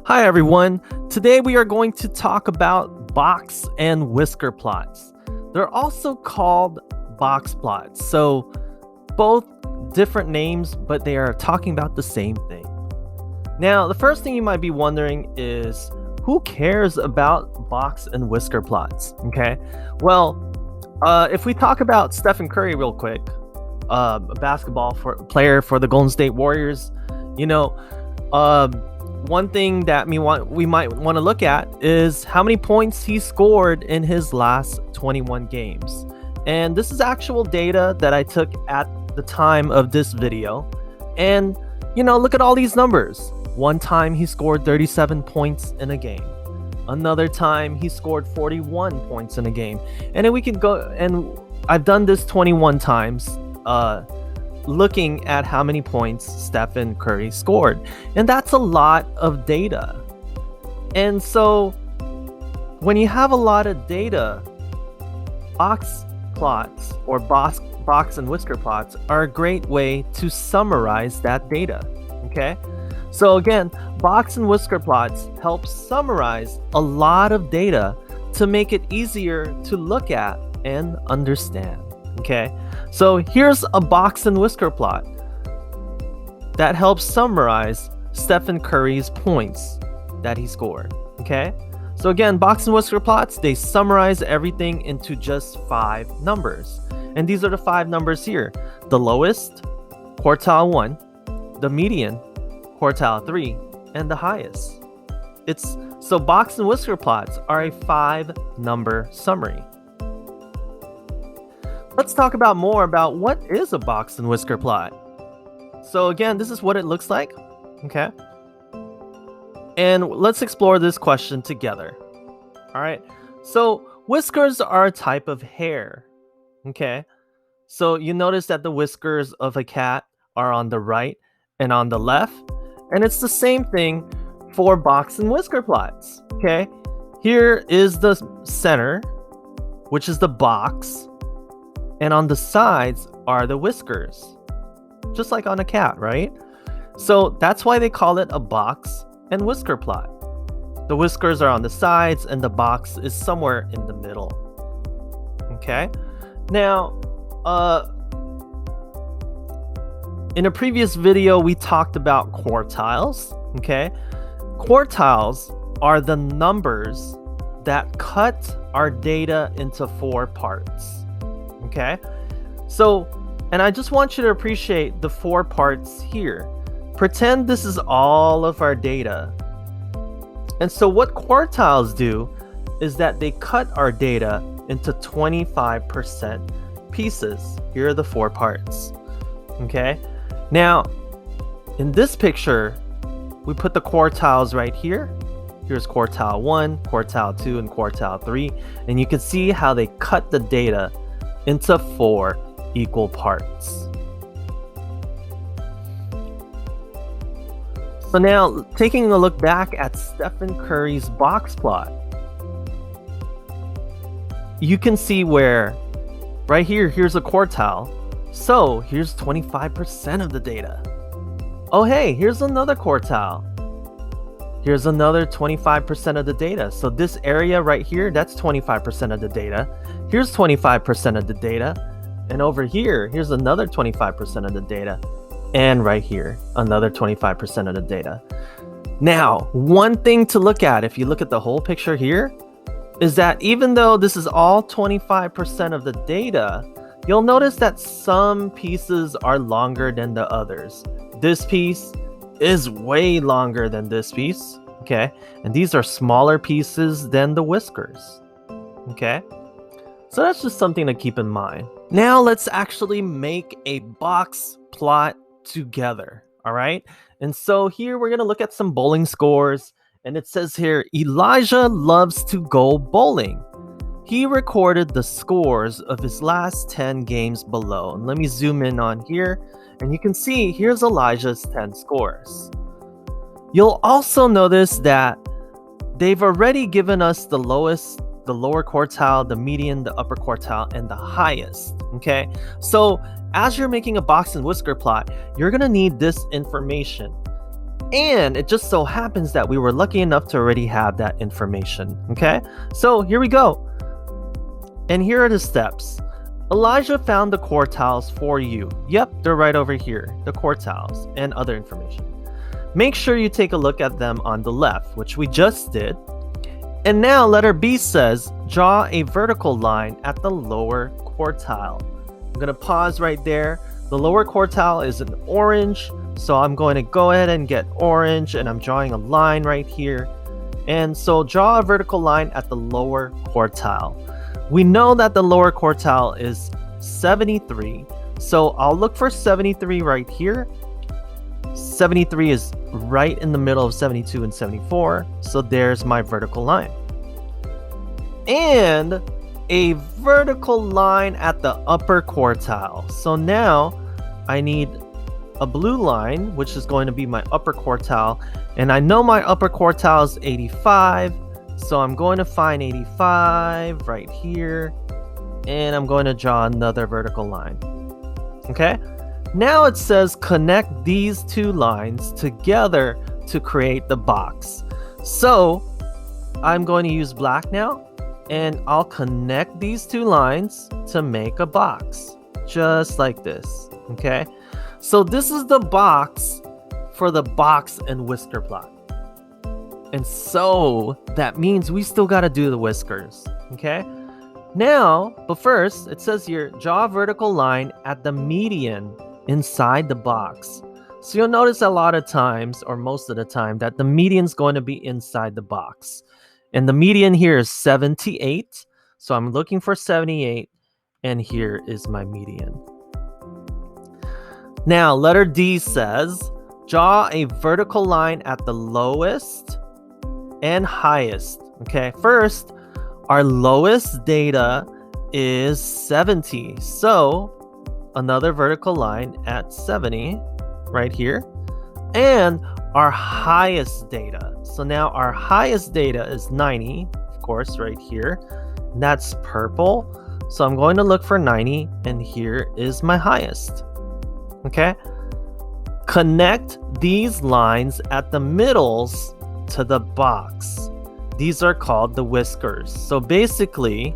Hi everyone. Today we are going to talk about box and whisker plots. They're also called box plots. So both different names, but they are talking about the same thing. Now, the first thing you might be wondering is who cares about box and whisker plots? Okay. Well, if we talk about Stephen Curry real quick, a basketball player for the Golden State Warriors, one thing that we might want to look at is how many points he scored in his last 21 games. And this is actual data that I took at the time of this video. And, look at all these numbers. One time he scored 37 points in a game. Another time he scored 41 points in a game. And then we can go, and I've done this 21 times, looking at how many points Stephen Curry scored. And that's a lot of data. And so when you have a lot of data, box plots or box and whisker plots are a great way to summarize that data. Okay? So again, box and whisker plots help summarize a lot of data to make it easier to look at and understand. Okay? So here's a box and whisker plot that helps summarize Stephen Curry's points that he scored. Okay? So again, box and whisker plots, they summarize everything into just 5 numbers. And these are the 5 numbers here. The lowest, quartile 1, the median, quartile 3, and the highest. So box and whisker plots are a 5-number summary. Let's talk about more about what is a box and whisker plot. So again, this is what it looks like. Okay. And let's explore this question together. All right. So whiskers are a type of hair. Okay. So you notice that the whiskers of a cat are on the right and on the left. And it's the same thing for box and whisker plots. Okay. Here is the center, which is the box. And on the sides are the whiskers, just like on a cat, right? So that's why they call it a box and whisker plot. The whiskers are on the sides and the box is somewhere in the middle. Okay? Now, in a previous video, we talked about quartiles. Okay? Quartiles are the numbers that cut our data into 4 parts. Okay, so, and I just want you to appreciate the 4 parts here. Pretend this is all of our data. And so what quartiles do is that they cut our data into 25% pieces. Here are the 4 parts. Okay, now in this picture, we put the quartiles right here. Here's quartile 1, quartile 2, and quartile 3. And you can see how they cut the data into 4 equal parts. So now, taking a look back at Stephen Curry's box plot, you can see where right here's a quartile. So here's 25% of the data. Oh hey, here's another quartile. Here's another 25% of the data. So this area right here, that's 25% of the data. Here's 25% of the data. And over here, here's another 25% of the data. And right here, another 25% of the data. Now, one thing to look at, if you look at the whole picture here, is that even though this is all 25% of the data, you'll notice that some pieces are longer than the others. This piece is way longer than this piece, okay? And these are smaller pieces than the whiskers, okay? So that's just something to keep in mind. Now let's actually make a box plot together, all right? And so here we're gonna look at some bowling scores, and it says here, Elijah loves to go bowling. He recorded the scores of his last 10 games below. And let me zoom in on here. And you can see here's Elijah's 10 scores. You'll also notice that they've already given us the lowest, the lower quartile, the median, the upper quartile, and the highest. Okay, so as you're making a box and whisker plot, you're gonna need this information. And it just so happens that we were lucky enough to already have that information. Okay, so here we go. And here are the steps. Elijah found the quartiles for you. Yep, they're right over here, the quartiles and other information. Make sure you take a look at them on the left, which we just did. And now letter B says, draw a vertical line at the lower quartile. I'm going to pause right there. The lower quartile is an orange, so I'm going to go ahead and get orange, and I'm drawing a line right here. And so draw a vertical line at the lower quartile. We know that the lower quartile is 73, so I'll look for 73 right here. 73 is right in the middle of 72 and 74, so there's my vertical line. And a vertical line at the upper quartile. So now I need a blue line, which is going to be my upper quartile, and I know my upper quartile is 85, so I'm going to find 85 right here, and I'm going to draw another vertical line. Okay, now it says connect these two lines together to create the box. So I'm going to use black now, and I'll connect these two lines to make a box, just like this. Okay, so this is the box for the Box-and-Whisker plot. And so that means we still got to do the whiskers. Okay, now, but first it says here, draw a vertical line at the median inside the box. So you'll notice a lot of times, or most of the time, that the median is going to be inside the box. And the median here is 78. So I'm looking for 78, and here is my median. Now, letter D says, draw a vertical line at the lowest and highest. Okay, first, our lowest data is 70. So another vertical line at 70 right here. And our highest data. So now our highest data is 90, of course, right here. And that's purple. So I'm going to look for 90, and here is my highest. Okay. Connect these lines at the middles to the box. These are called the whiskers. So basically,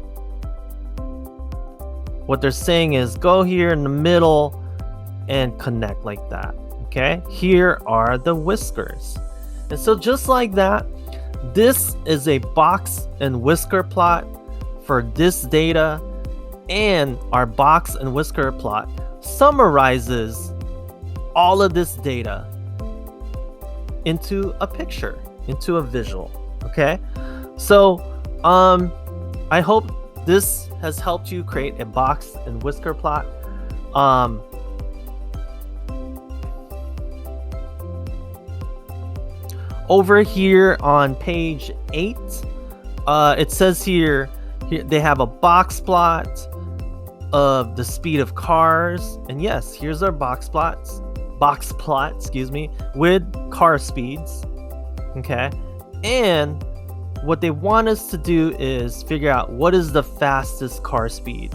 what they're saying is go here in the middle and connect like that. Okay, here are the whiskers. And so just like that, this is a Box-and-Whisker plot for this data, and our Box-and-Whisker plot summarizes all of this data into a picture, into a visual. Okay, so I hope this has helped you create a Box-and-Whisker plot. Over here on page 8, it says here they have a box plot of the speed of cars, and yes, here's our box plot, excuse me, with car speeds. Okay, and what they want us to do is figure out what is the fastest car speed.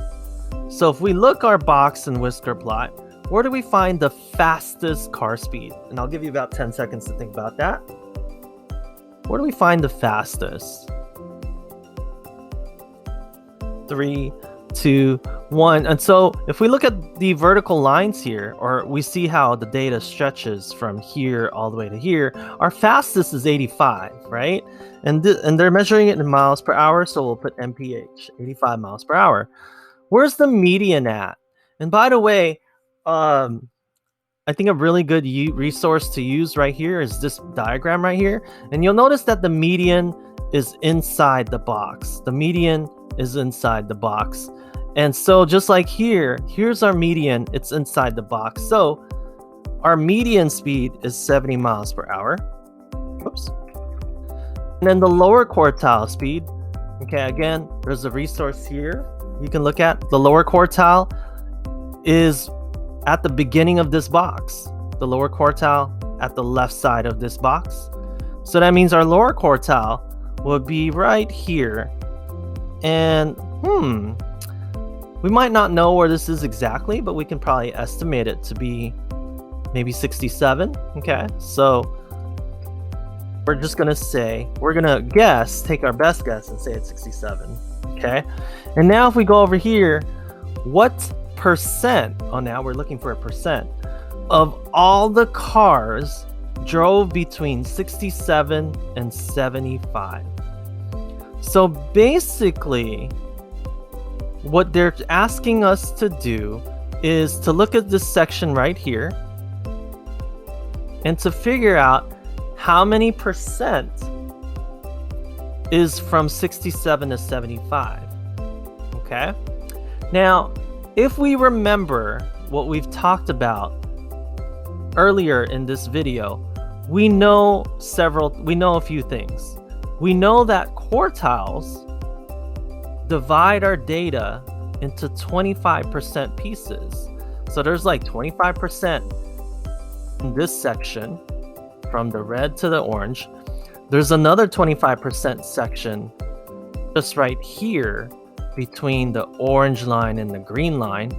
So if we look our Box-and-Whisker plot, where do we find the fastest car speed? And I'll give you about 10 seconds to think about that. Where do we find the fastest? 3, 2, 1. And so if we look at the vertical lines here, or we see how the data stretches from here all the way to here, our fastest is 85, right? And they're measuring it in miles per hour, so we'll put mph, 85 miles per hour. Where's the median at? And by the way, I think a really good resource to use right here is this diagram right here. And you'll notice that the median is inside the box. The median is inside the box. And so just like here, here's our median. It's inside the box. So our median speed is 70 miles per hour. Oops. And then the lower quartile speed. Okay, again, there's a resource here you can look at. The lower quartile is at the beginning of this box. The lower quartile at the left side of this box. So that means our lower quartile will be right here. And we might not know where this is exactly, but we can probably estimate it to be maybe 67. Okay, so we're just going to say, we're going to guess, take our best guess and say it's 67. Okay. And now if we go over here, what percent, oh, now we're looking for a percent of all the cars drove between 67 and 75. So basically, what they're asking us to do is to look at this section right here and to figure out how many percent is from 67 to 75. Okay? Now, if we remember what we've talked about earlier in this video, we know a few things. We know that quartiles divide our data into 25% pieces. So there's like 25% in this section from the red to the orange. There's another 25% section just right here between the orange line and the green line,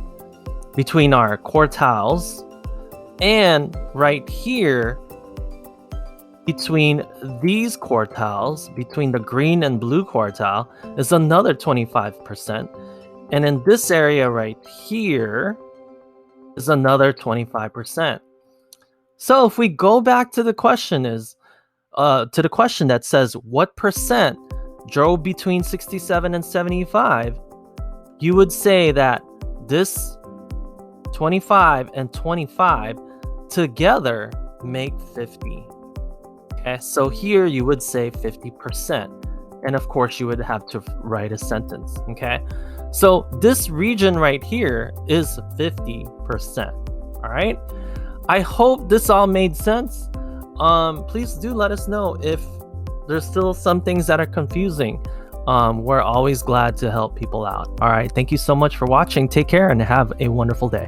between our quartiles, and right here between these quartiles, between the green and blue quartile, is another 25%. And in this area right here is another 25%. So if we go back to the question that says what percent drove between 67 and 75, you would say that this 25 and 25 together make 50. Okay, so here you would say 50%. And of course you would have to write a sentence. Okay, so this region right here is 50%. All right, I hope this all made sense. Please do let us know if there's still some things that are confusing. We're always glad to help people out. All right, thank you so much for watching. Take care and have a wonderful day.